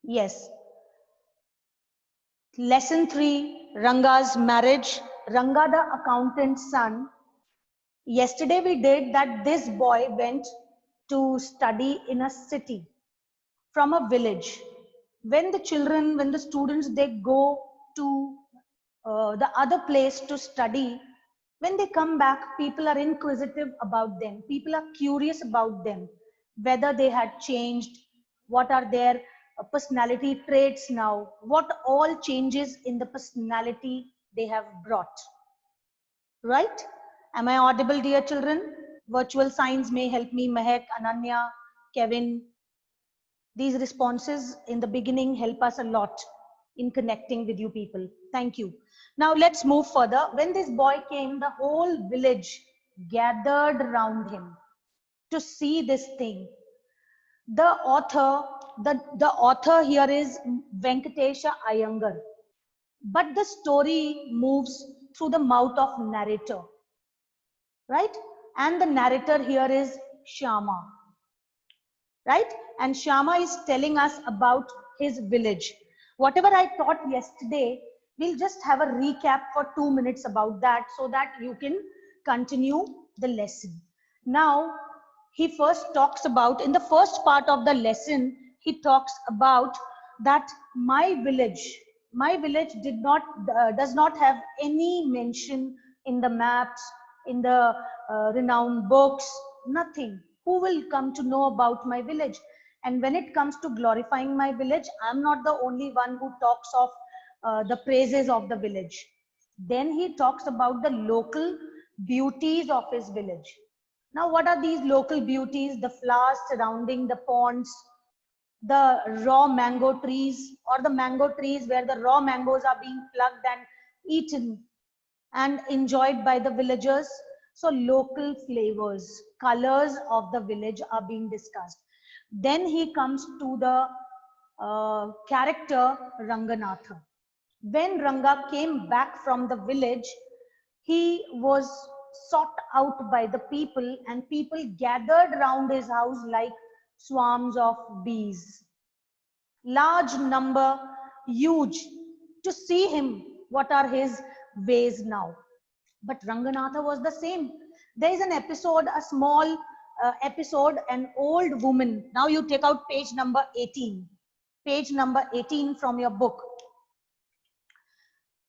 Yes. Lesson 3, Ranga's marriage. Ranga, the accountant's son. Yesterday we did that this boy went to study in a city from a village. When the children, when the students, they go to the other place to study, when they come back, people are inquisitive about them. People are curious about them, whether they had changed, what are their personality traits now, what all changes in the personality they have brought. Right? Am I audible, dear children? Virtual signs may help me, Mehak, Ananya, Kevin. These responses in the beginning help us a lot in connecting with you people. Thank you. Now let's move further. When this boy came, the whole village gathered around him to see this thing. The author here is Venkatesha Iyengar. But the story moves through the mouth of narrator, right? And the narrator here is Shyama, right? And Shyama is telling us about his village. Whatever I taught yesterday, we'll just have a recap for 2 minutes about that so that you can continue the lesson. Now, he first talks about, in the first part of the lesson, he talks about that my village does not have any mention in the maps, in the renowned books, nothing. Who will come to know about my village? And when it comes to glorifying my village, I'm not the only one who talks of the praises of the village. Then he talks about the local beauties of his village. Now, what are these local beauties? The flowers surrounding the ponds, the raw mango trees, or the mango trees where the raw mangoes are being plucked and eaten and enjoyed by the villagers. So local flavors, colors of the village are being discussed. Then he comes to the character Ranganatha. When Ranga came back from the village, he was sought out by the people, and people gathered around his house like swarms of bees. Large number, huge, to see him, what are his ways now. But Ranganatha was the same. There is an episode, a small episode, an old woman. Now you take out page number 18. Page number 18 from your book.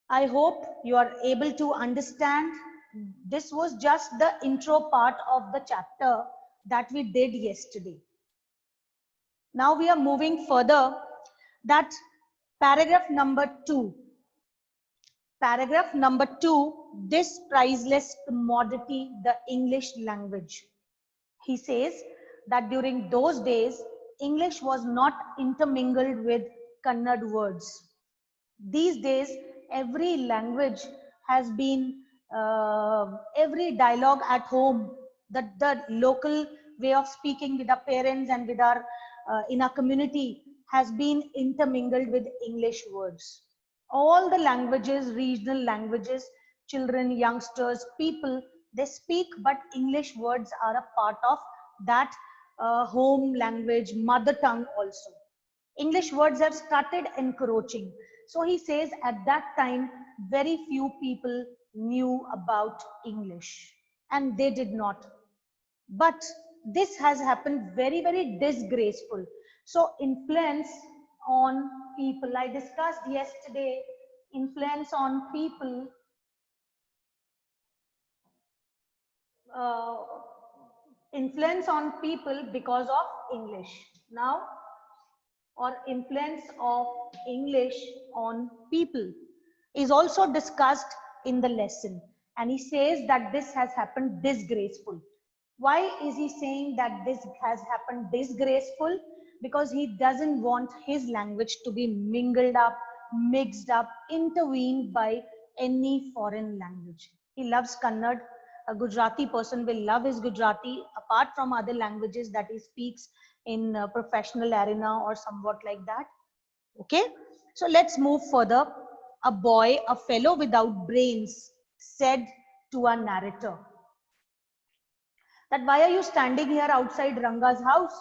I hope you are able to understand. This was just the intro part of the chapter that we did yesterday. Now we are moving further. That paragraph number 2. Paragraph number 2, this priceless commodity, the English language. He says that during those days, English was not intermingled with Kannada words. These days, every language has been, every dialogue at home, the local way of speaking with our parents and with our, in our community has been intermingled with English words. All the languages, regional languages, children, youngsters, people, they speak, but English words are a part of that home language, mother tongue also. English words have started encroaching. So he says at that time, very few people knew about English, and they did not. But this has happened very, very disgraceful. So influence on people, I discussed yesterday, influence on people, uh, influence on people because of English. Now, or influence of English on people is also discussed in the lesson. And he says that this has happened disgraceful. Why is he saying that this has happened disgraceful? Because he doesn't want his language to be mingled up, mixed up, intervened by any foreign language. He loves Kannada. A Gujarati person will love his Gujarati apart from other languages that he speaks in a professional arena or somewhat like that. Okay, so let's move further. A boy, a fellow without brains, said to a narrator that why are you standing here outside Ranga's house,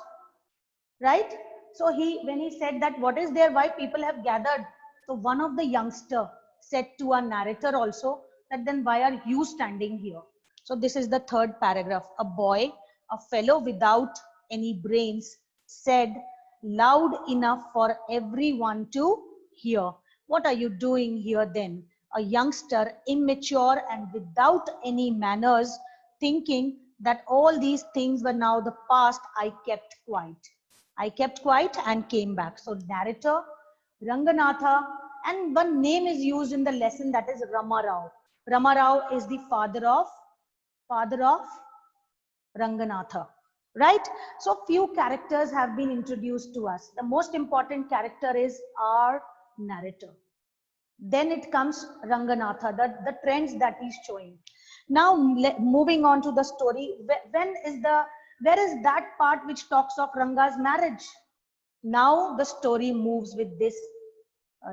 right? So when he said that, what is there, why people have gathered? So one of the youngster said to a narrator also that, then why are you standing here? So this is the third paragraph. A boy, a fellow without any brains, said loud enough for everyone to hear. What are you doing here then? A youngster, immature and without any manners, thinking that all these things were now the past, I kept quiet. I kept quiet and came back. So narrator, Ranganatha, and one name is used in the lesson, that is Ramarao. Ramarao is the father of Ranganatha, right? So few characters have been introduced to us. The most important character is our narrator. Then it comes Ranganatha, the trends that he's showing. Now moving on to the story, where is that part which talks of Ranga's marriage? Now the story moves with this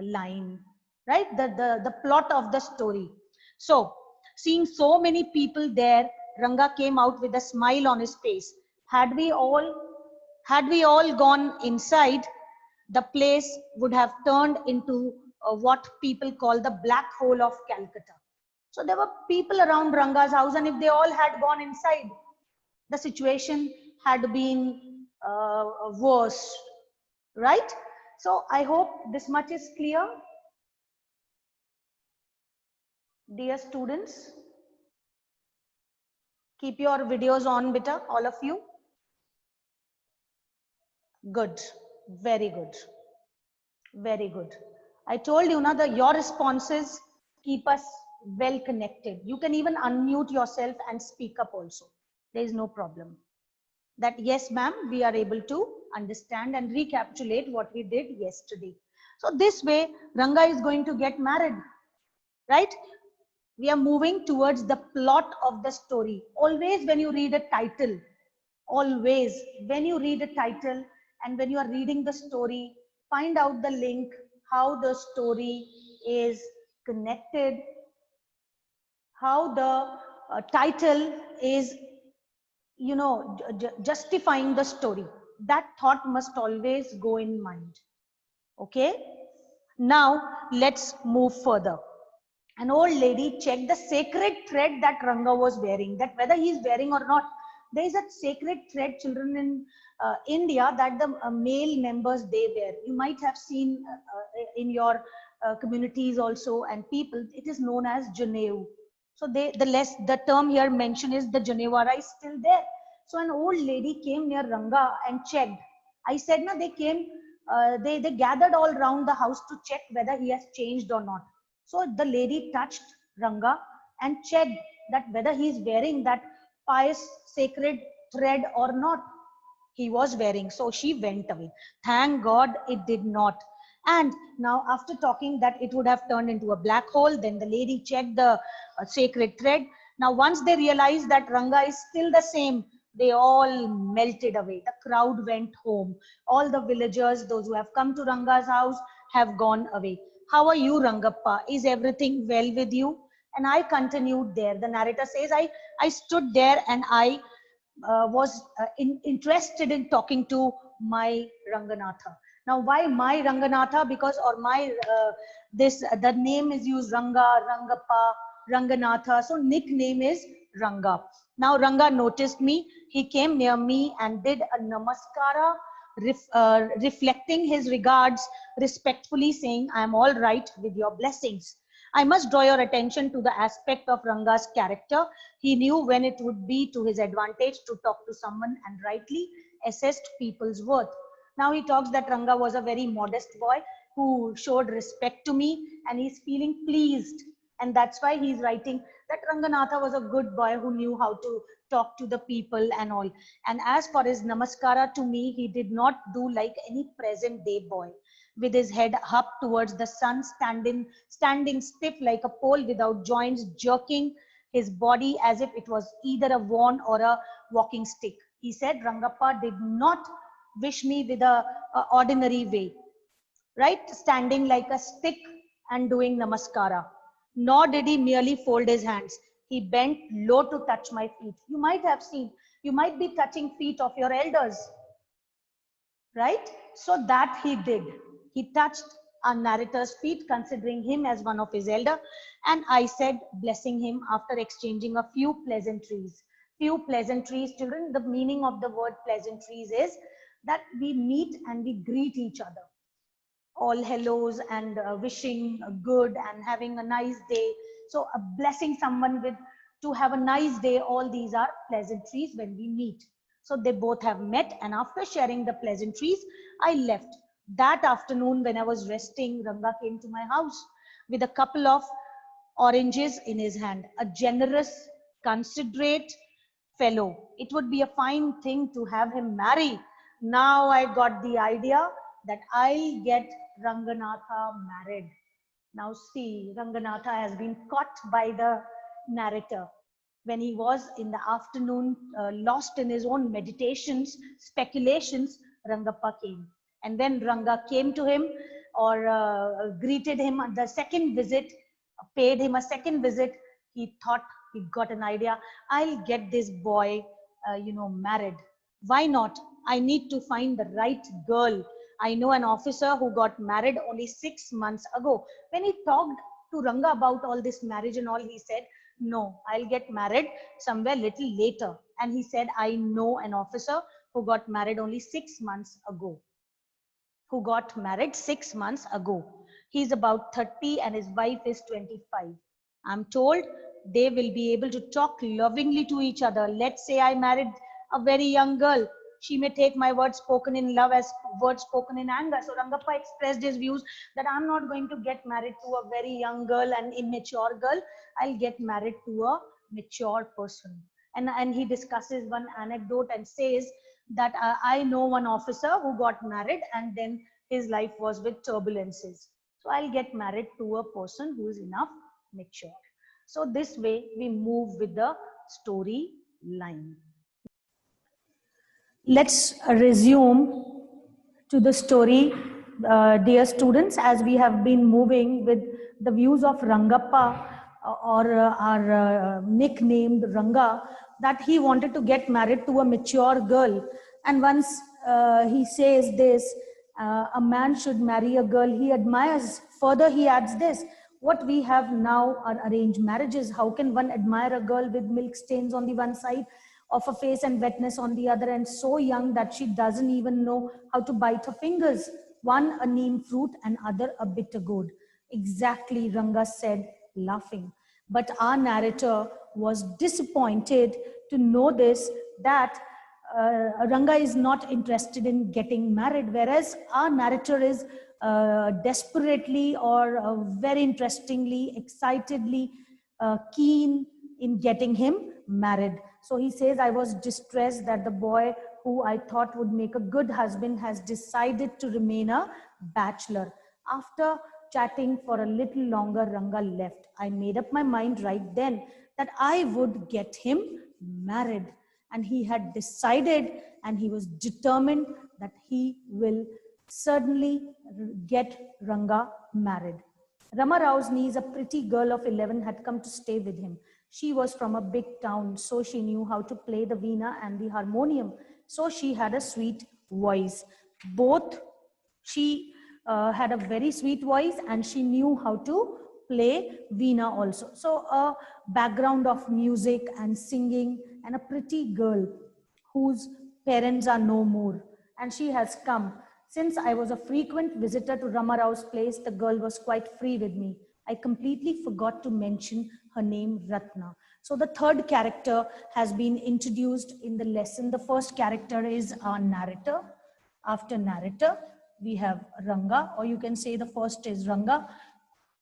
line, right? The plot of the story. So seeing so many people there, Ranga came out with a smile on his face. Had we all gone inside, the place would have turned into what people call the black hole of Calcutta. So there were people around Ranga's house, and if they all had gone inside, the situation had been worse, right? So I hope this much is clear, dear students. Keep your videos on, beta, all of you. Good, very good, very good. I told you now that your responses keep us well connected. You can even unmute yourself and speak up also. There is no problem. That yes, ma'am, we are able to understand and recapitulate what we did yesterday. So this way, Ranga is going to get married, right? We are moving towards the plot of the story. Always when you read a title, always when you read a title and when you are reading the story, find out the link, how the story is connected, how the title is, you know, justifying the story. That thought must always go in mind. Okay. Now let's move further. An old lady checked the sacred thread that Ranga was wearing, that whether he is wearing or not. There is a sacred thread, children, in India, that the male members, they wear. You might have seen in your communities also, and people, it is known as Janevu. So the term here mentioned is the Janewara is still there. So an old lady came near Ranga and checked. I said, no, they came, they gathered all around the house to check whether he has changed or not. So the lady touched Ranga and checked that whether he is wearing that pious sacred thread or not. He was wearing. So she went away. Thank God it did not. And now after talking that it would have turned into a black hole, then the lady checked the sacred thread. Now once they realized that Ranga is still the same, they all melted away. The crowd went home. All the villagers, those who have come to Ranga's house, have gone away. How are you, Rangappa? Is everything well with you? And I continued there. The narrator says, I stood there and I was interested in talking to my Ranganatha. Now, why my Ranganatha? Because, or my, the name is used Ranga, Rangappa, Ranganatha. So nickname is Ranga. Now Ranga noticed me. He came near me and did a namaskara, reflecting his regards, respectfully saying, I am all right with your blessings. I must draw your attention to the aspect of Ranga's character. He knew when it would be to his advantage to talk to someone and rightly assessed people's worth. Now he talks that Ranga was a very modest boy who showed respect to me, and he's feeling pleased. And that's why he's writing that Ranganatha was a good boy who knew how to talk to the people and all. And as for his namaskara to me, he did not do like any present day boy, with his head up towards the sun, standing stiff like a pole without joints, jerking his body as if it was either a wand or a walking stick. He said Rangappa did not wish me with a ordinary way, right? Standing like a stick and doing namaskara. Nor did he merely fold his hands. He bent low to touch my feet. You might have seen, you might be touching feet of your elders. right? So that he did. He touched our narrator's feet, considering him as one of his elder, and I said, blessing him after exchanging a few pleasantries. Few pleasantries, children, the meaning of the word pleasantries is that we meet and we greet each other. All hellos and wishing good and having a nice day. So blessing someone with to have a nice day, all these are pleasantries when we meet. So they both have met, and after sharing the pleasantries, I left. That afternoon when I was resting, Ranga came to my house with a couple of oranges in his hand. A generous, considerate fellow. It would be a fine thing to have him marry. Now I got the idea that I'll get Ranganatha married. Now see, Ranganatha has been caught by the narrator. When he was in the afternoon lost in his own meditations, speculations, Rangappa came. And when Ranga came to him or greeted him on the second visit, paid him a second visit, he thought, he got an idea, I'll get this boy, married. Why not? I need to find the right girl. I know an officer who got married only 6 months ago. When he talked to Ranga about all this marriage and all, he said, no, I'll get married somewhere little later. And he said, I know an officer who got married only 6 months ago. Who got married 6 months ago. He's about 30 and his wife is 25. I'm told they will be able to talk lovingly to each other. Let's say I married a very young girl. She may take my words spoken in love as words spoken in anger. So Rangappa expressed his views that I'm not going to get married to a very young girl and immature girl. I'll get married to a mature person. And he discusses one anecdote and says that I know one officer who got married and then his life was with turbulences. So I'll get married to a person who is enough mature. So this way we move with the story line. Let's resume to the story, dear students, as we have been moving with the views of Rangappa, or our nicknamed Ranga, that he wanted to get married to a mature girl. And once he says this, a man should marry a girl he admires. Further, he adds this, what we have now are arranged marriages. How can one admire a girl with milk stains on the one side of her face and wetness on the other, and so young that she doesn't even know how to bite her fingers? One a neem fruit and other a bitter gourd. Exactly, Ranga said, laughing. But our narrator was disappointed to know this, that Ranga is not interested in getting married, whereas our narrator is desperately or very interestingly, excitedly keen in getting him married. So he says, I was distressed that the boy who I thought would make a good husband has decided to remain a bachelor. After chatting for a little longer, Ranga left. I made up my mind right then that I would get him married. And he had decided and he was determined that he will certainly get Ranga married. Rama Rao's niece, a pretty girl of 11, had come to stay with him. She was from a big town, so she knew how to play the veena and the harmonium. So she had a sweet voice. Both she had a very sweet voice and she knew how to play veena also. So a background of music and singing, and a pretty girl whose parents are no more. And she has come. Since I was a frequent visitor to Rama Rao's place, the girl was quite free with me. I completely forgot to mention her name, Ratna. So the third character has been introduced in the lesson. The first character is our narrator. After narrator, we have Ranga, or you can say the first is Ranga,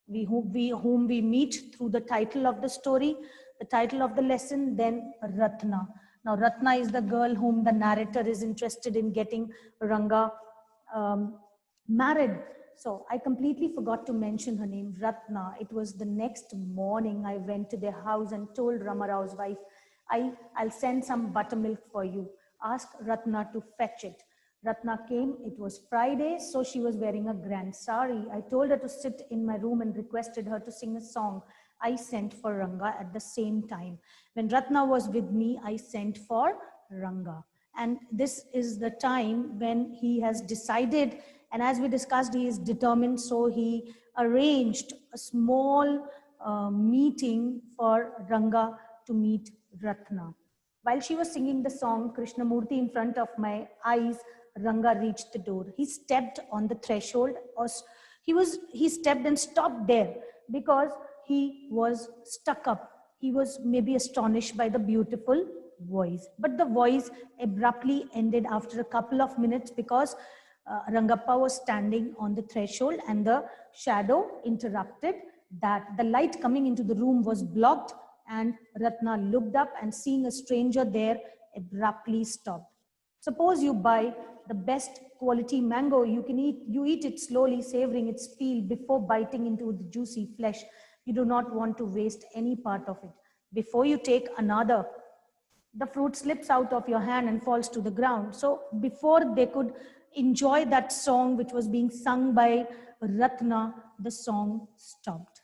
whom we meet through the title of the story, the title of the lesson, then Ratna. Now, Ratna is the girl whom the narrator is interested in getting Ranga married. So I completely forgot to mention her name, Ratna. It was the next morning I went to their house and told Rama Rao's wife, I'll send some buttermilk for you. Ask Ratna to fetch it. Ratna came. It was Friday, so she was wearing a grand sari. I told her to sit in my room and requested her to sing a song. I sent for Ranga at the same time. When Ratna was with me, I sent for Ranga. And this is the time when he has decided, and as we discussed, he is determined, so he arranged a small meeting for Ranga to meet Ratna. While she was singing the song Krishnamurti in front of my eyes, Ranga reached the door. He stepped on the threshold, or he stepped and stopped there because he was stuck up. He was maybe astonished by the beautiful voice. But the voice abruptly ended after a couple of minutes because Rangappa was standing on the threshold and the shadow interrupted that. The light coming into the room was blocked, and Ratna looked up and seeing a stranger there abruptly stopped. Suppose you buy the best quality mango, you eat it slowly, savoring its peel before biting into the juicy flesh. You do not want to waste any part of it. Before you take another, the fruit slips out of your hand and falls to the ground. So before they could enjoy that song which was being sung by Ratna, the song stopped.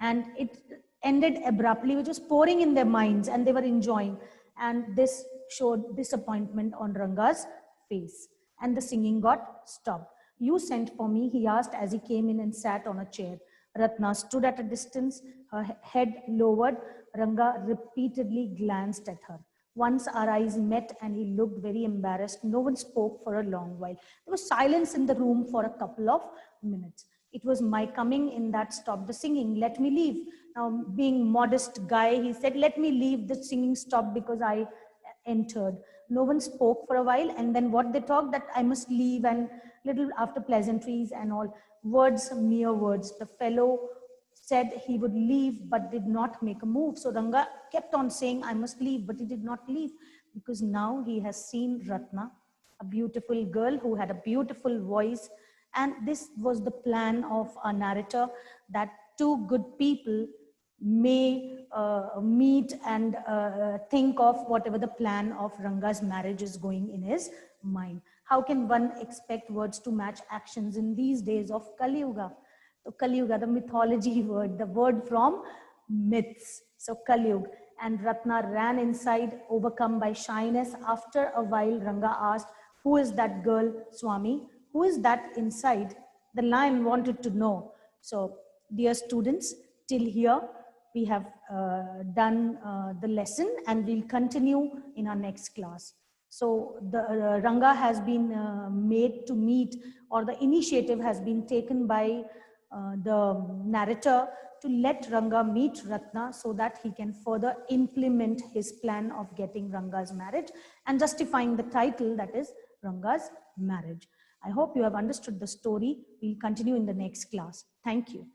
And it ended abruptly, which was pouring in their minds, and they were enjoying. And this showed disappointment on Ranga's face. And the singing got stopped. You sent for me, he asked as he came in and sat on a chair. Ratna stood at a distance, her head lowered. Ranga repeatedly glanced at her. Once our eyes met and he looked very embarrassed. No one spoke for a long while. There was silence in the room for a couple of minutes. It was my coming in that stopped the singing. Let me leave. Now, being modest guy, he said, let me leave. The singing stopped because I entered. No one spoke for a while, and then what they talked, that I must leave, and little after pleasantries and all. Words, mere words. The fellow said he would leave but did not make a move. So Ranga kept on saying, I must leave, but he did not leave because now he has seen Ratna, a beautiful girl who had a beautiful voice. And this was the plan of our narrator, that two good people may meet and think of whatever the plan of Ranga's marriage is going in his mind. How can one expect words to match actions in these days of Kali Yuga? So Kali Yuga, the mythology word, the word from myths. So Kali Yuga. And Ratna ran inside, overcome by shyness. After a while, Ranga asked, who is that girl, Swami? Who is that inside? The lion wanted to know. So, dear students, till here, we have done the lesson, and we'll continue in our next class. So the Ranga has been made to meet, or the initiative has been taken by the narrator to let Ranga meet Ratna so that he can further implement his plan of getting Ranga's marriage and justifying the title, that is Ranga's marriage. I hope you have understood the story. We'll continue in the next class. Thank you.